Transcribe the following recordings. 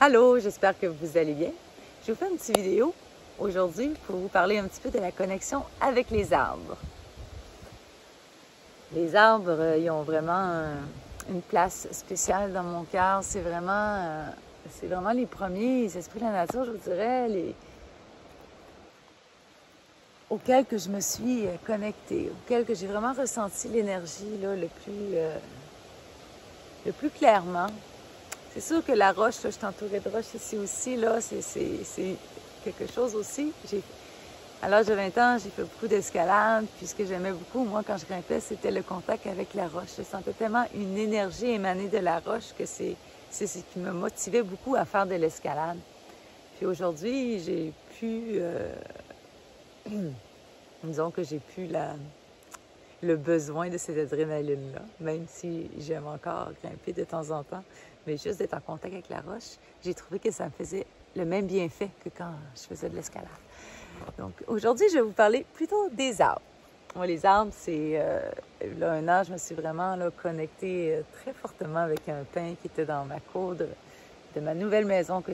Allô, j'espère que vous allez bien. Je vous fais une petite vidéo aujourd'hui pour vous parler un petit peu de la connexion avec les arbres. Les arbres, ils ont vraiment une place spéciale dans mon cœur. C'est vraiment les premiers esprits de la nature, je vous dirais, auxquels que je me suis connectée, auxquels que j'ai vraiment ressenti l'énergie le plus clairement. C'est sûr que la roche, là, je suis entourée de roches ici aussi, là, c'est quelque chose aussi. À l'âge de 20 ans, j'ai fait beaucoup d'escalade, puis ce que j'aimais beaucoup, moi, quand je grimpais, c'était le contact avec la roche. Je sentais tellement une énergie émanée de la roche que c'est ce qui me motivait beaucoup à faire de l'escalade. Puis aujourd'hui, j'ai pu, disons que j'ai plus le besoin de cette adrénaline-là, même si j'aime encore grimper de temps en temps. Mais juste d'être en contact avec la roche, j'ai trouvé que ça me faisait le même bienfait que quand je faisais de l'escalade. Donc aujourd'hui, je vais vous parler plutôt des arbres. Moi, les arbres, c'est... là, un an, je me suis vraiment connectée très fortement avec un pin qui était dans ma cour de ma nouvelle maison que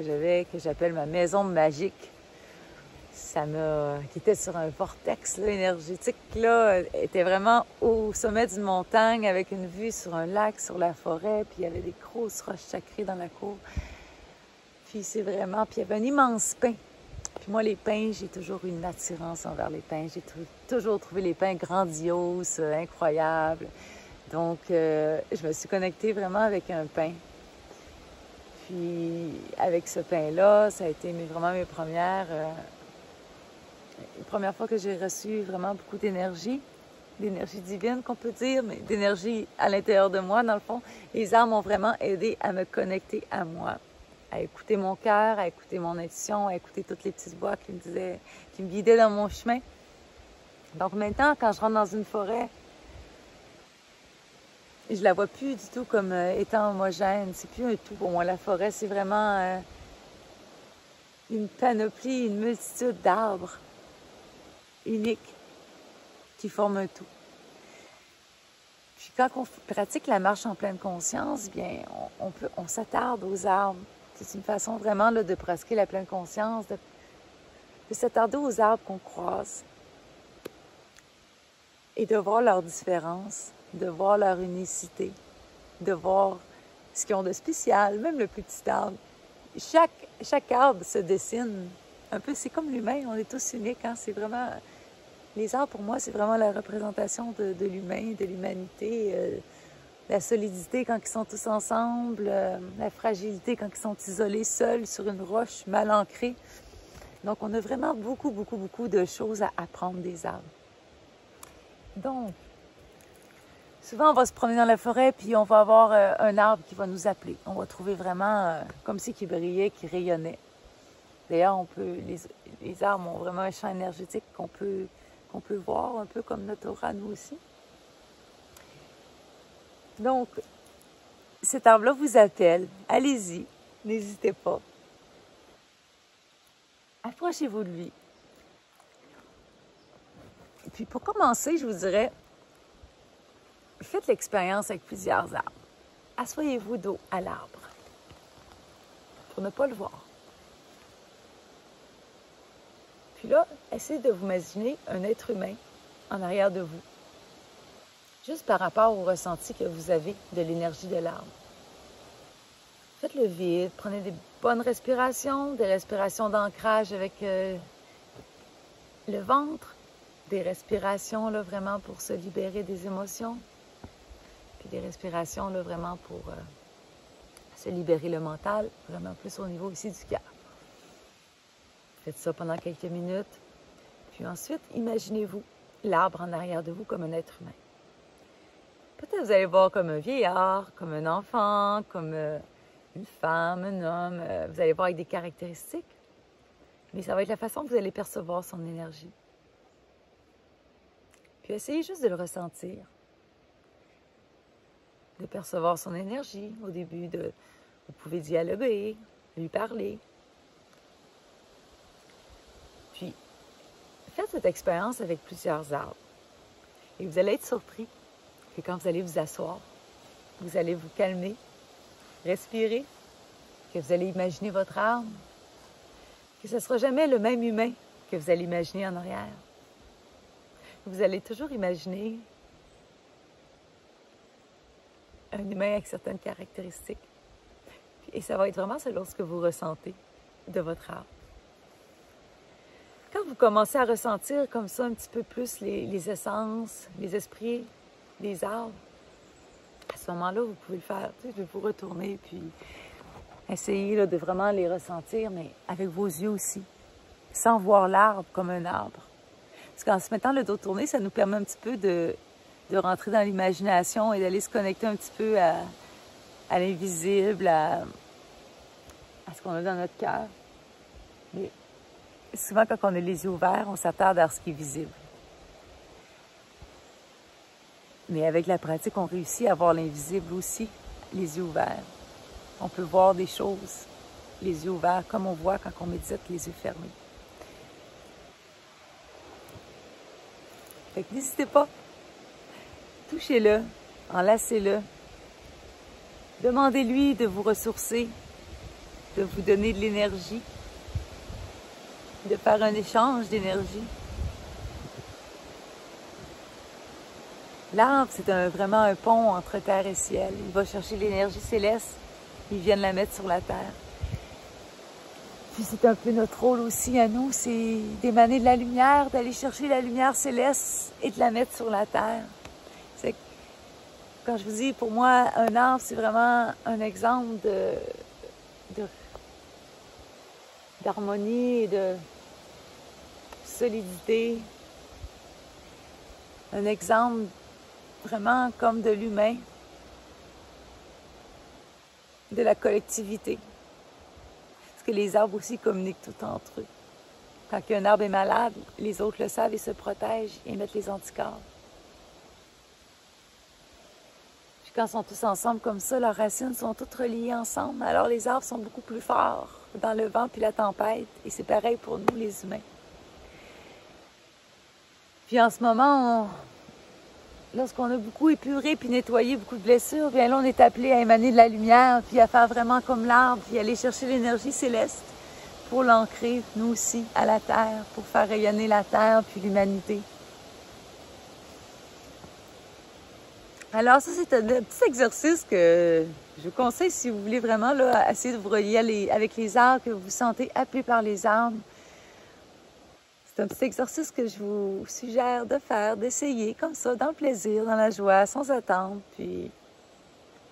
j'appelle ma maison magique. Qui était sur un vortex là, énergétique, là, était vraiment au sommet d'une montagne avec une vue sur un lac, sur la forêt, puis il y avait des grosses roches sacrées dans la cour. Puis puis il y avait un immense pin. Puis moi, les pins, j'ai toujours eu une attirance envers les pins. J'ai toujours trouvé les pins grandioses, incroyables. Donc, je me suis connectée vraiment avec un pin. Puis, avec ce pin-là, ça a été vraiment mes premières fois que j'ai reçu vraiment beaucoup d'énergie divine qu'on peut dire, mais d'énergie à l'intérieur de moi, dans le fond. Les arbres m'ont vraiment aidé à me connecter à moi, à écouter mon cœur, à écouter mon intuition, à écouter toutes les petites voix qui me guidaient dans mon chemin. Donc maintenant, quand je rentre dans une forêt, je la vois plus du tout comme étant homogène. C'est plus un tout pour moi. La forêt, c'est vraiment une panoplie, une multitude d'arbres uniques qui forment un tout. Puis quand on pratique la marche en pleine conscience, bien, on s'attarde aux arbres. C'est une façon vraiment là, de pratiquer la pleine conscience, de s'attarder aux arbres qu'on croise et de voir leurs différences, de voir leur unicité, de voir ce qu'ils ont de spécial, même le plus petit arbre. Chaque arbre se dessine un peu, c'est comme l'humain, on est tous uniques, hein? C'est vraiment... Les arbres, pour moi, c'est vraiment la représentation de l'humain, de l'humanité, la solidité quand ils sont tous ensemble, la fragilité quand ils sont isolés, seuls sur une roche, mal ancrée. Donc, on a vraiment beaucoup, beaucoup, beaucoup de choses à apprendre des arbres. Donc, souvent, on va se promener dans la forêt, puis on va avoir un arbre qui va nous appeler. On va trouver vraiment comme si qui brillait, qui rayonnait. D'ailleurs, les arbres ont vraiment un champ énergétique qu'on peut voir, un peu comme notre aura, nous aussi. Donc, cet arbre-là vous appelle. Allez-y, n'hésitez pas. Approchez-vous de lui. Et puis, pour commencer, je vous dirais, faites l'expérience avec plusieurs arbres. Asseyez-vous dos à l'arbre pour ne pas le voir. Puis là, essayez de vous imaginer un être humain en arrière de vous, juste par rapport au ressenti que vous avez de l'énergie de l'arbre. Faites le vide, prenez des bonnes respirations, des respirations d'ancrage avec le ventre, des respirations là, vraiment pour se libérer des émotions, puis des respirations là, vraiment pour se libérer le mental, vraiment plus au niveau ici du cœur. Faites ça pendant quelques minutes. Puis ensuite, imaginez-vous l'arbre en arrière de vous comme un être humain. Peut-être vous allez le voir comme un vieillard, comme un enfant, comme une femme, un homme. Vous allez le voir avec des caractéristiques. Mais ça va être la façon que vous allez percevoir son énergie. Puis essayez juste de le ressentir. De percevoir son énergie au début. Vous pouvez dialoguer, lui parler. Puis, faites cette expérience avec plusieurs arbres. Et vous allez être surpris que quand vous allez vous asseoir, vous allez vous calmer, respirer, que vous allez imaginer votre arbre, que ce ne sera jamais le même humain que vous allez imaginer en arrière. Vous allez toujours imaginer un humain avec certaines caractéristiques. Et ça va être vraiment selon ce que vous ressentez de votre arbre. Quand vous commencez à ressentir comme ça un petit peu plus les essences, les esprits des arbres, à ce moment-là, vous pouvez le faire. Tu sais, je vais vous retourner puis essayer là, de vraiment les ressentir, mais avec vos yeux aussi, sans voir l'arbre comme un arbre. Parce qu'en se mettant le dos tourné, ça nous permet un petit peu de rentrer dans l'imagination et d'aller se connecter un petit peu à l'invisible, à ce qu'on a dans notre cœur. Mais souvent, quand on a les yeux ouverts, on s'attarde à ce qui est visible. Mais avec la pratique, on réussit à voir l'invisible aussi, les yeux ouverts. On peut voir des choses, les yeux ouverts, comme on voit quand on médite les yeux fermés. Fait que n'hésitez pas. Touchez-le, enlacez-le. Demandez-lui de vous ressourcer, de vous donner de l'énergie, de faire un échange d'énergie. L'arbre, c'est vraiment un pont entre terre et ciel. Il va chercher l'énergie céleste, il vient de la mettre sur la terre. Puis c'est un peu notre rôle aussi à nous, c'est d'émaner de la lumière, d'aller chercher la lumière céleste et de la mettre sur la terre. C'est quand je vous dis, pour moi, un arbre, c'est vraiment un exemple d'harmonie et de solidité. Un exemple vraiment comme de l'humain, de la collectivité. Parce que les arbres aussi communiquent tout entre eux. Quand un arbre est malade, les autres le savent et se protègent et mettent les anticorps. Puis quand ils sont tous ensemble comme ça, leurs racines sont toutes reliées ensemble. Alors les arbres sont beaucoup plus forts dans le vent puis la tempête. Et c'est pareil pour nous, les humains. Puis en ce moment, lorsqu'on a beaucoup épuré puis nettoyé beaucoup de blessures, bien là, on est appelé à émaner de la lumière, puis à faire vraiment comme l'arbre, puis aller chercher l'énergie céleste pour l'ancrer, nous aussi, à la terre, pour faire rayonner la terre puis l'humanité. Alors ça, c'est un petit exercice que je vous conseille si vous voulez vraiment là, essayer de vous relier avec les arbres, que vous vous sentez appelé par les arbres. C'est un petit exercice que je vous suggère de faire, d'essayer comme ça, dans le plaisir, dans la joie, sans attendre. Puis,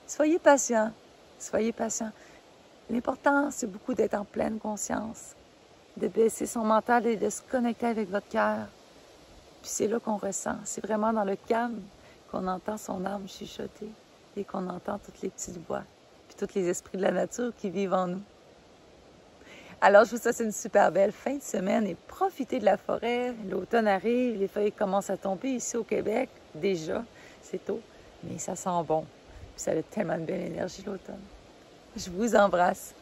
soyez patient, soyez patient. L'important, c'est beaucoup d'être en pleine conscience, de baisser son mental et de se connecter avec votre cœur. Puis c'est là qu'on ressent. C'est vraiment dans le calme qu'on entend son âme chuchoter et qu'on entend tous les petits bois, puis tous les esprits de la nature qui vivent en nous. Alors, je vous souhaite une super belle fin de semaine et profitez de la forêt. L'automne arrive, les feuilles commencent à tomber ici au Québec. Déjà, c'est tôt, mais ça sent bon. Puis ça a tellement de belle énergie l'automne. Je vous embrasse.